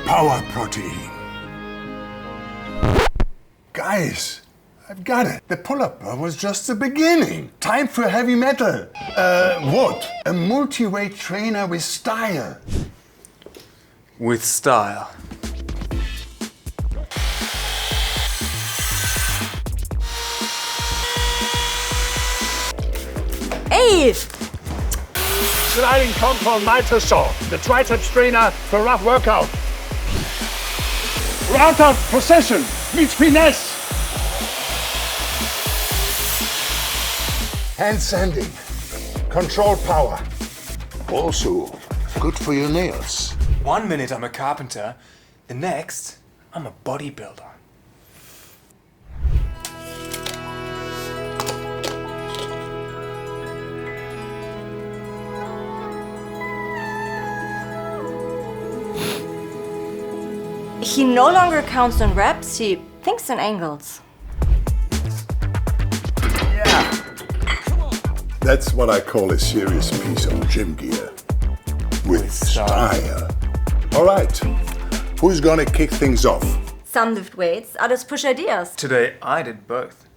Power protein. Guys, I've got it. The pull-up bar was just the beginning. Time for heavy metal. What? A multi-weight trainer with style. With style. Hey! Sliding compound miter saw, the triceps trainer for rough workout. Route procession meets finesse. Hand sanding. Controlled power. Also, good for your nails. 1 minute I'm a carpenter, the next I'm a bodybuilder. He no longer counts on reps, he thinks in angles. Yeah. That's what I call a serious piece of gym gear. With style. All right. Who's gonna kick things off? Some lift weights, others push ideas. Today I did both.